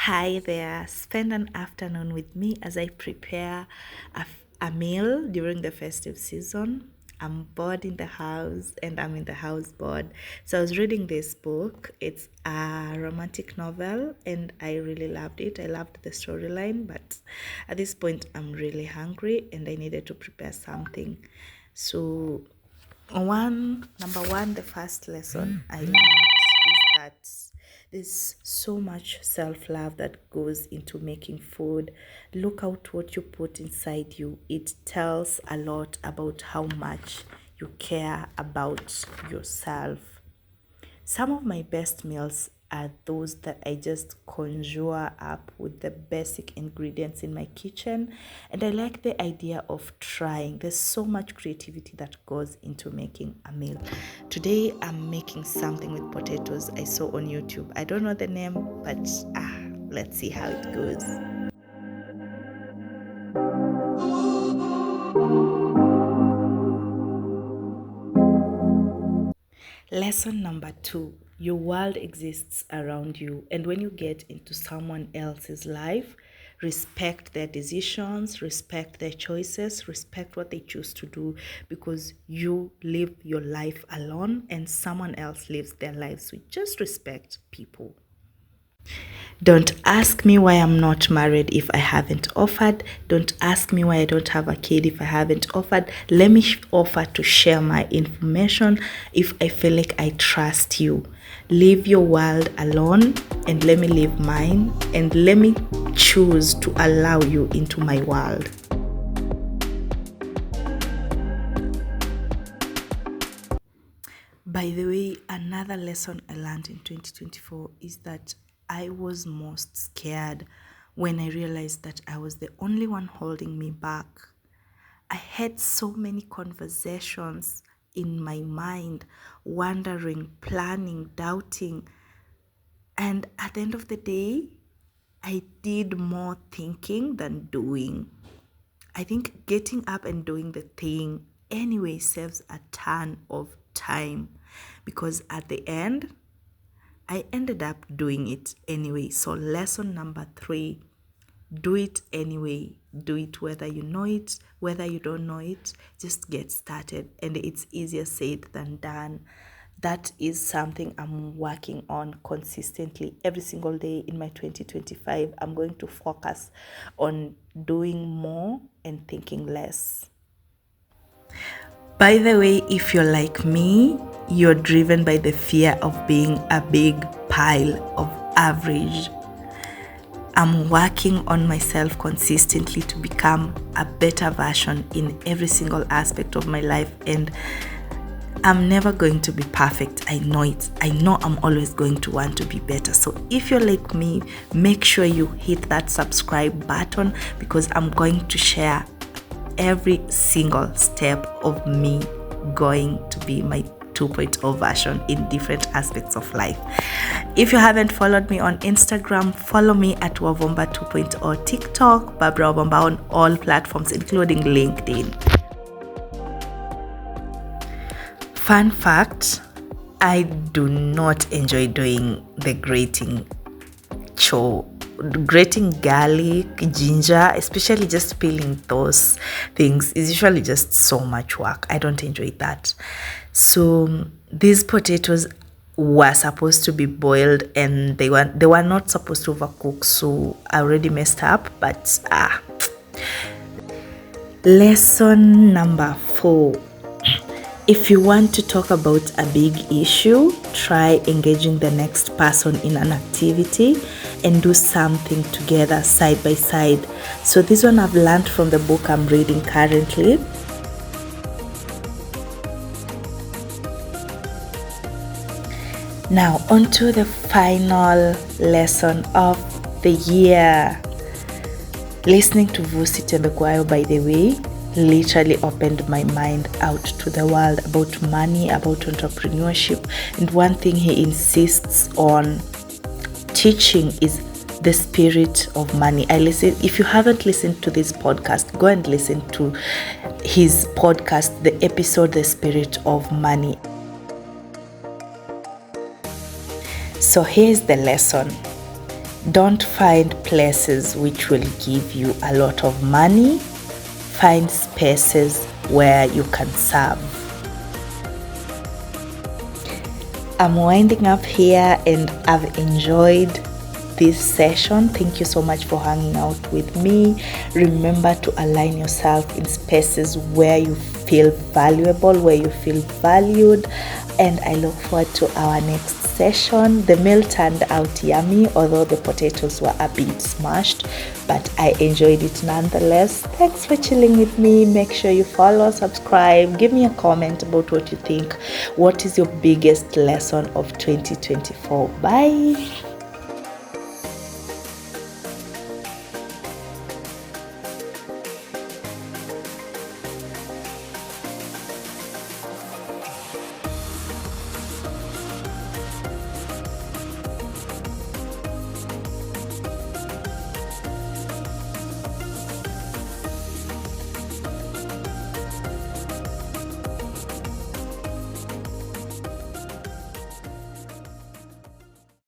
Hi there. Spend an afternoon with me as I prepare a meal during the festive season. I'm bored in the house and I'm in the house bored. So I was reading this book. It's a romantic novel and I really loved it. I loved the storyline, but at this point I'm really hungry and I needed to prepare something. So number one, the first lesson I learned is that there's so much self-love that goes into making food. Look out what you put inside you. It tells a lot about how much you care about yourself. Some of my best meals are those that I just conjure up with the basic ingredients in my kitchen. And I like the idea of trying. There's so much creativity that goes into making a meal. Today, I'm making something with potatoes I saw on YouTube. I don't know the name, but let's see how it goes. Lesson number 2, your world exists around you. And when you get into someone else's life, respect their decisions, respect their choices, respect what they choose to do because you live your life alone and someone else lives their life. So just respect people. Don't ask me why I'm not married if I haven't offered. Don't ask me why I don't have a kid if I haven't offered. Let me offer to share my information if I feel like I trust you. Leave your world alone and let me live mine, and let me choose to allow you into my world. By the way, another lesson I learned in 2024 is that I was most scared when I realized that I was the only one holding me back. I had so many conversations in my mind, wondering, planning, doubting. And at the end of the day, I did more thinking than doing. I think getting up and doing the thing anyway saves a ton of time because at the end, I ended up doing it anyway. So lesson number 3, do it anyway. Do it whether you know it, whether you don't know it, just get started. And it's easier said than done. That is something I'm working on consistently every single day in my 2025. I'm going to focus on doing more and thinking less. By the way, if you're like me, you're driven by the fear of being a big pile of average. I'm working on myself consistently to become a better version in every single aspect of my life, and I'm never going to be perfect. I know it. I know I'm always going to want to be better. So if you're like me, make sure you hit that subscribe button because I'm going to share every single step of me going to be my 2.0 version in different aspects of life. If you haven't followed me on Instagram, follow me at Wavomba 2.0, TikTok, Barbara Wavomba on all platforms, including LinkedIn. Fun fact, I do not enjoy doing the grating chore. Grating garlic, ginger, especially just peeling those things is usually just so much work. I don't enjoy that. So these potatoes were supposed to be boiled and they were not supposed to overcook, so I already messed up, but Lesson number 4. If you want to talk about a big issue, try engaging the next person in an activity and do something together side by side. So this one I've learned from the book I'm reading currently. Now on to the final lesson of the year. Listening to Vusi Thembekwayo, by the way, literally opened my mind out to the world about money, about entrepreneurship. And one thing he insists on teaching is the spirit of money. If you haven't listened to this podcast, go and listen to his podcast, the episode, The Spirit of Money. So here's the lesson. Don't find places which will give you a lot of money. Find spaces where you can serve. I'm winding up here and I've enjoyed this session. Thank you so much for hanging out with me. Remember to align yourself in spaces where you feel valuable, where you feel valued, and I look forward to our next session. The meal turned out yummy, although the potatoes were a bit smashed, but I enjoyed it nonetheless. Thanks for chilling with me. Make sure you follow, subscribe, give me a comment about what you think. What is your biggest lesson of 2024? Bye.